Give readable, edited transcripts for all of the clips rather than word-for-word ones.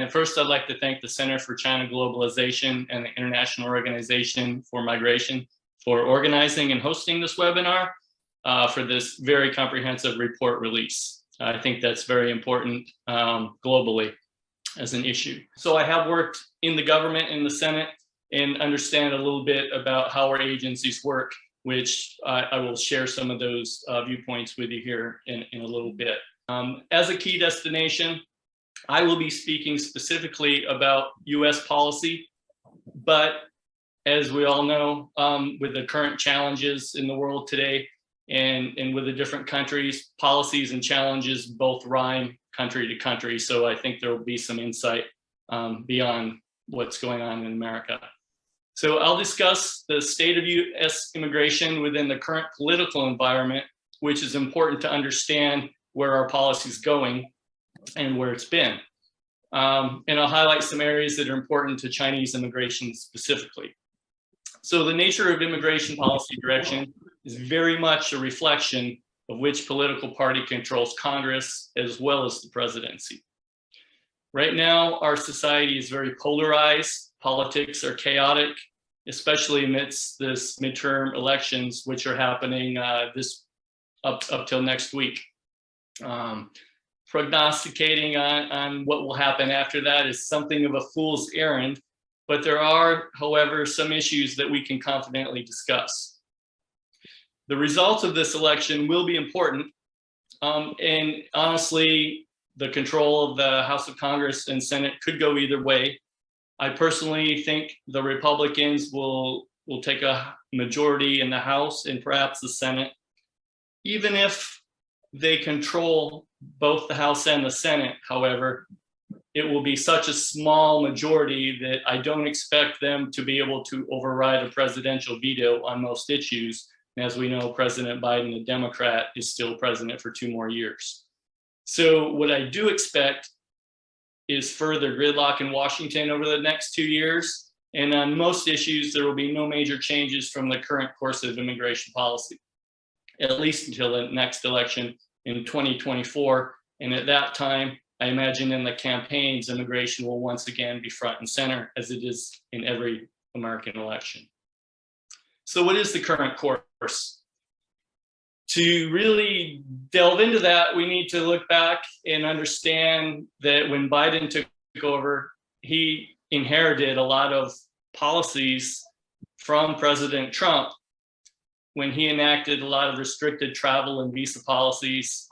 And first, I'd like to thank the Center for China and Globalization and the International Organization for Migration for organizing and hosting this webinar for this very comprehensive report release. I think that's very important globally as an issue. So I have worked in the government, in the Senate, and understand a little bit about how our agencies work, which I will share some of those viewpoints with you here in a little bit. As a key destination, I will be speaking specifically about US policy, but as we all know, with the current challenges in the world today and with the different countries, policies and challenges both rhyme country to country. So I think there will be some insight beyond what's going on in America. So I'll discuss the state of US immigration within the current political environment, which is important to understand where our policy is going and where it's been. And I'll highlight some areas that are important to Chinese immigration specifically. So the nature of immigration policy direction is very much a reflection of which political party controls Congress as well as the presidency. Right now, our society is very polarized. Politics are chaotic, especially amidst this midterm elections, which are happening up till next week. Prognosticating on what will happen after that is something of a fool's errand, but there are, however, some issues that we can confidently discuss. The results of this election will be important, and honestly, the control of the House of Congress and Senate could go either way. I personally think the Republicans will take a majority in the House and perhaps the Senate. Even if they control both the House and the Senate, however, it will be such a small majority that I don't expect them to be able to override a presidential veto on most issues. And as we know, President Biden, a Democrat, is still president for 2 more years. So what I do expect is further gridlock in Washington over the next 2 years. And on most issues, there will be no major changes from the current course of immigration policy, at least until the next election in 2024. And at that time, I imagine in the campaigns, immigration will once again be front and center, as it is in every American election. So what is the current course? To really delve into that, we need to look back and understand that when Biden took over, he inherited a lot of policies from President Trump when he enacted a lot of restricted travel and visa policies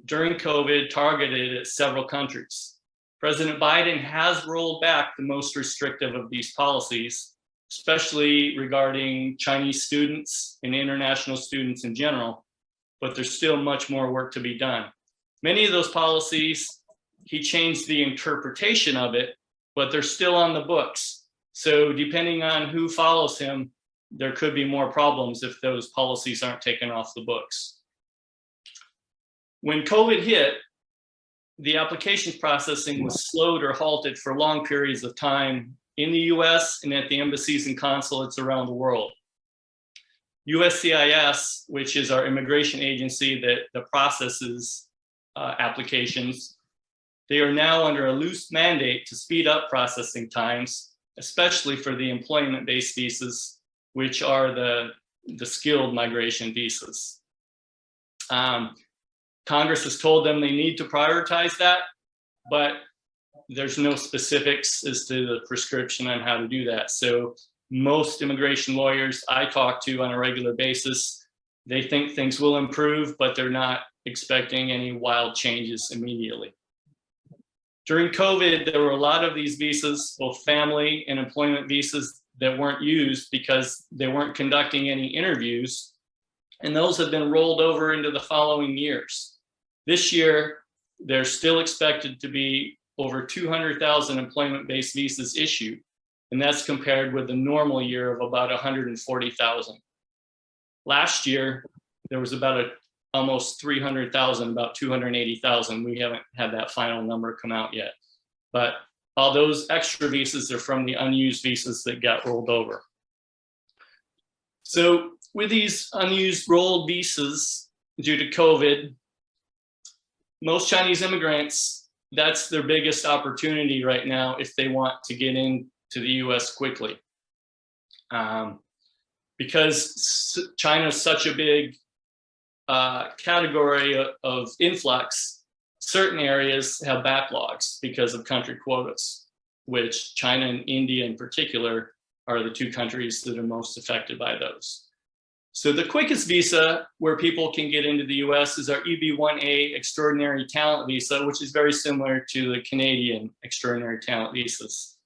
during COVID targeted at several countries. President Biden has rolled back the most restrictive of these policies, especially regarding Chinese students and international students in general, but there's still much more work to be done. Many of those policies, he changed the interpretation of it, but they're still on the books. So depending on who follows him, there could be more problems if those policies aren't taken off the books. When COVID hit, the applications processing was slowed or halted for long periods of time in the US and at the embassies and consulates around the world. USCIS, which is our immigration agency that processes applications, they are now under a loose mandate to speed up processing times, especially for the employment-based visas, which are the skilled migration visas. Congress has told them they need to prioritize that, but there's no specifics as to the prescription on how to do that. So most immigration lawyers I talk to on a regular basis, they think things will improve, but they're not expecting any wild changes immediately. During COVID, there were a lot of these visas, both family and employment visas, that weren't used because they weren't conducting any interviews, and those have been rolled over into the following years. This year, there's still expected to be over 200,000 employment-based visas issued, and that's compared with the normal year of about 140,000. Last year, there was about almost 300,000, about 280,000. We haven't had that final number come out yet. But all those extra visas are from the unused visas that got rolled over. So with these unused rolled visas due to COVID, most Chinese immigrants that's their biggest opportunity right now if they want to get into the US quickly. Because China is such a big category of influx, certain areas have backlogs because of country quotas, which China and India in particular are the two countries that are most affected by those. So the quickest visa where people can get into the US is our EB-1A Extraordinary Talent Visa, which is very similar to the Canadian Extraordinary Talent Visas.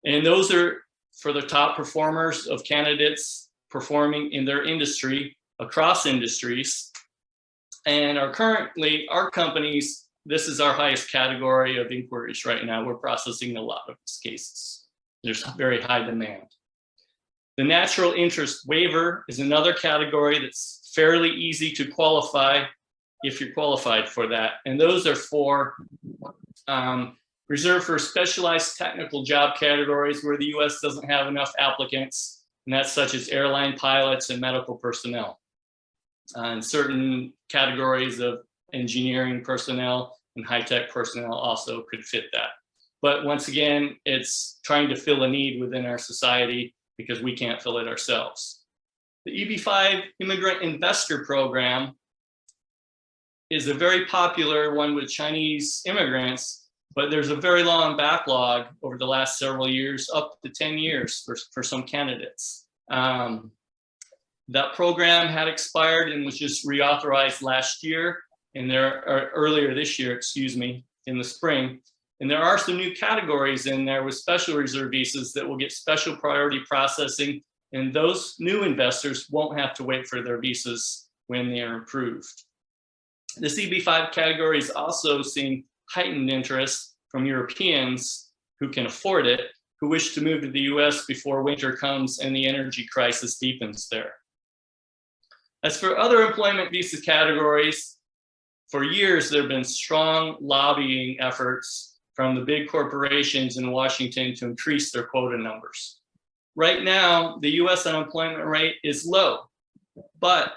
And those are for the top performers of candidates performing in their industry, across industries. And our companies, this is our highest category of inquiries right now. We're processing a lot of these cases. There's very high demand. The natural interest waiver is another category that's fairly easy to qualify if you're qualified for that. And those are for reserved for specialized technical job categories where the US doesn't have enough applicants, and that's such as airline pilots and medical personnel. And certain categories of engineering personnel and high-tech personnel also could fit that. But once again, it's trying to fill a need within our society because we can't fill it ourselves. The EB-5 Immigrant Investor Program is a very popular one with Chinese immigrants, but there's a very long backlog over the last several years, up to 10 years for some candidates. That program had expired and was just reauthorized last year, and earlier this year, excuse me, in the spring. And there are some new categories in there with special reserve visas that will get special priority processing, and those new investors won't have to wait for their visas when they are approved. The EB-5 category is also seeing heightened interest from Europeans who can afford it, who wish to move to the US before winter comes and the energy crisis deepens there. As for other employment visa categories, for years there have been strong lobbying efforts from the big corporations in Washington to increase their quota numbers. Right now, the US unemployment rate is low, but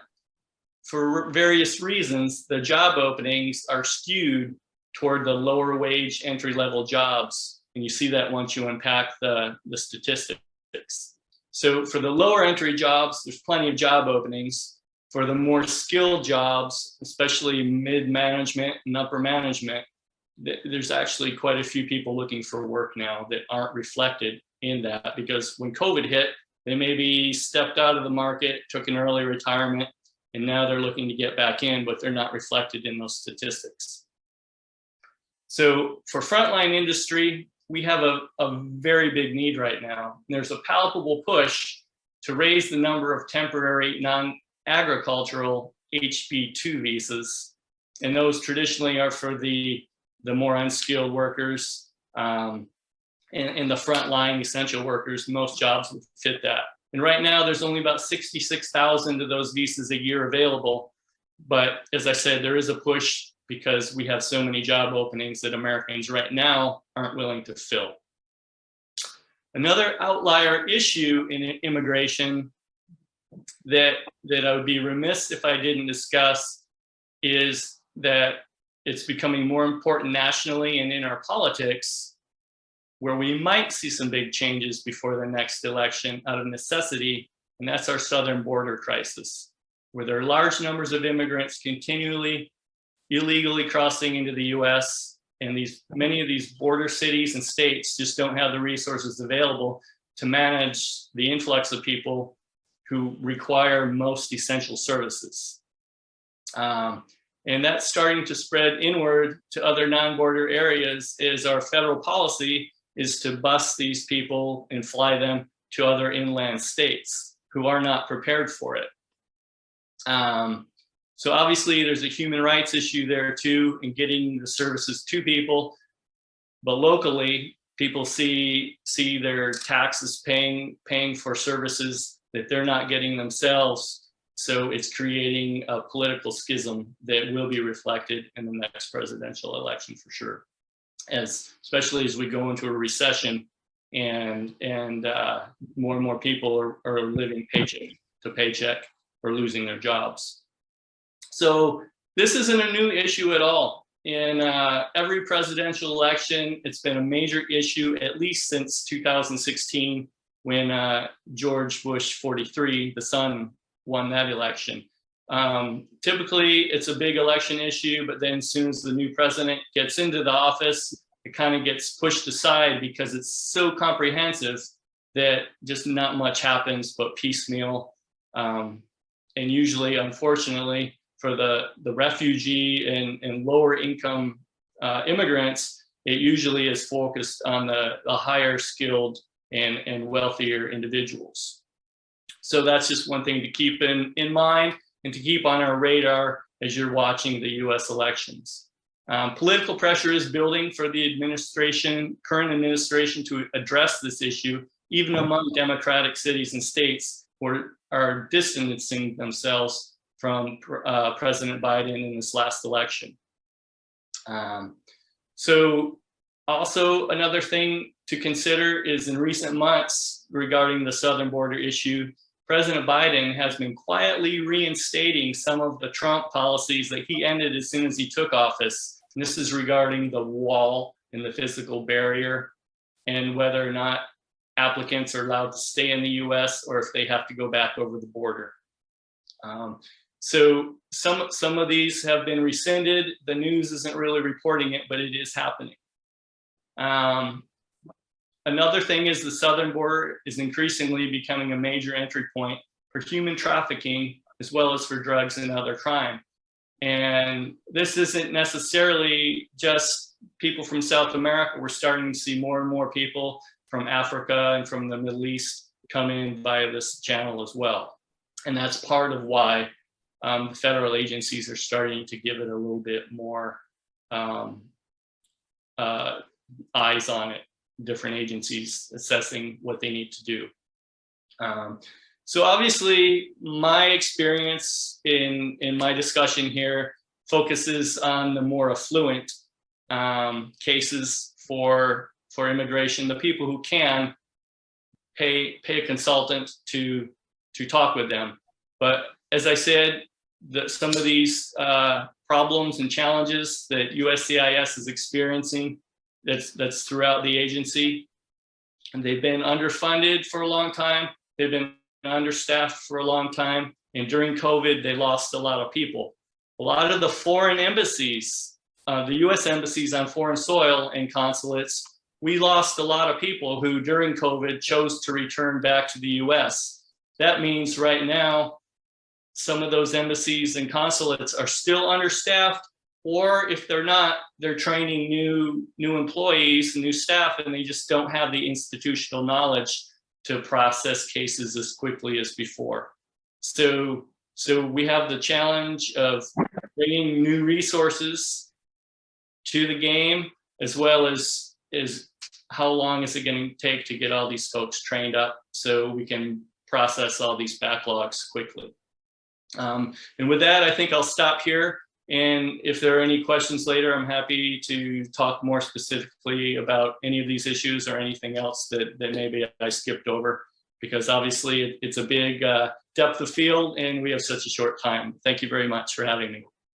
for various reasons, the job openings are skewed toward the lower wage entry-level jobs. And you see that once you unpack the statistics. So for the lower entry jobs, there's plenty of job openings. For the more skilled jobs, especially mid-management and upper management, there's actually quite a few people looking for work now that aren't reflected in that, because when COVID hit, they maybe stepped out of the market, took an early retirement, and now they're looking to get back in, but they're not reflected in those statistics. So for frontline industry, we have a very big need right now. There's a palpable push to raise the number of temporary non-agricultural HB2 visas, and those traditionally are for the more unskilled workers and the frontline essential workers. Most jobs would fit that. And right now, there's only about 66,000 of those visas a year available. But as I said, there is a push because we have so many job openings that Americans right now aren't willing to fill. Another outlier issue in immigration that I would be remiss if I didn't discuss is that it's becoming more important nationally and in our politics, where we might see some big changes before the next election out of necessity, and that's our southern border crisis, where there are large numbers of immigrants continually illegally crossing into the US, and many of these border cities and states just don't have the resources available to manage the influx of people who require most essential services. And that's starting to spread inward to other non-border areas as our federal policy is to bus these people and fly them to other inland states who are not prepared for it. So obviously there's a human rights issue there too in getting the services to people, but locally people see their taxes paying for services that they're not getting themselves. So it's creating a political schism that will be reflected in the next presidential election for sure, especially as we go into a recession and more and more people are living paycheck to paycheck or losing their jobs. So this isn't a new issue at all. in every presidential election, it's been a major issue, at least since 2016, when George Bush 43, the son, won that election. Typically, it's a big election issue, but then as soon as the new president gets into the office, it kind of gets pushed aside because it's so comprehensive that just not much happens but piecemeal. And usually, unfortunately, for the refugee and lower income immigrants, it usually is focused on the higher skilled and wealthier individuals. So that's just one thing to keep in mind and to keep on our radar as you're watching the US elections. Political pressure is building for the current administration to address this issue, even among democratic cities and states who are distancing themselves from President Biden in this last election. So also another thing to consider is in recent months regarding the southern border issue, President Biden has been quietly reinstating some of the Trump policies that he ended as soon as he took office. And this is regarding the wall and the physical barrier and whether or not applicants are allowed to stay in the US or if they have to go back over the border. So some of these have been rescinded. The news isn't really reporting it, but it is happening. Another thing is the southern border is increasingly becoming a major entry point for human trafficking as well as for drugs and other crime. And this isn't necessarily just people from South America. We're starting to see more and more people from Africa and from the Middle East come in via this channel as well. And that's part of why the federal agencies are starting to give it a little bit more eyes on it, different agencies assessing what they need to do. So obviously, my experience in my discussion here focuses on the more affluent cases for immigration, the people who can pay a consultant to talk with them. But as I said, some of these problems and challenges that USCIS is experiencing, that's throughout the agency, and they've been underfunded for a long time. They've been understaffed for a long time. And during COVID, they lost a lot of people. A lot of the foreign embassies, the US embassies on foreign soil and consulates, we lost a lot of people who during COVID chose to return back to the US. That means right now, some of those embassies and consulates are still understaffed, or if they're not, they're training new employees, new staff, and they just don't have the institutional knowledge to process cases as quickly as before. So we have the challenge of bringing new resources to the game, as well as how long is it going to take to get all these folks trained up so we can process all these backlogs quickly. And with that, I think I'll stop here. And if there are any questions later, I'm happy to talk more specifically about any of these issues or anything else that maybe I skipped over, because obviously it's a big depth of field and we have such a short time. Thank you very much for having me.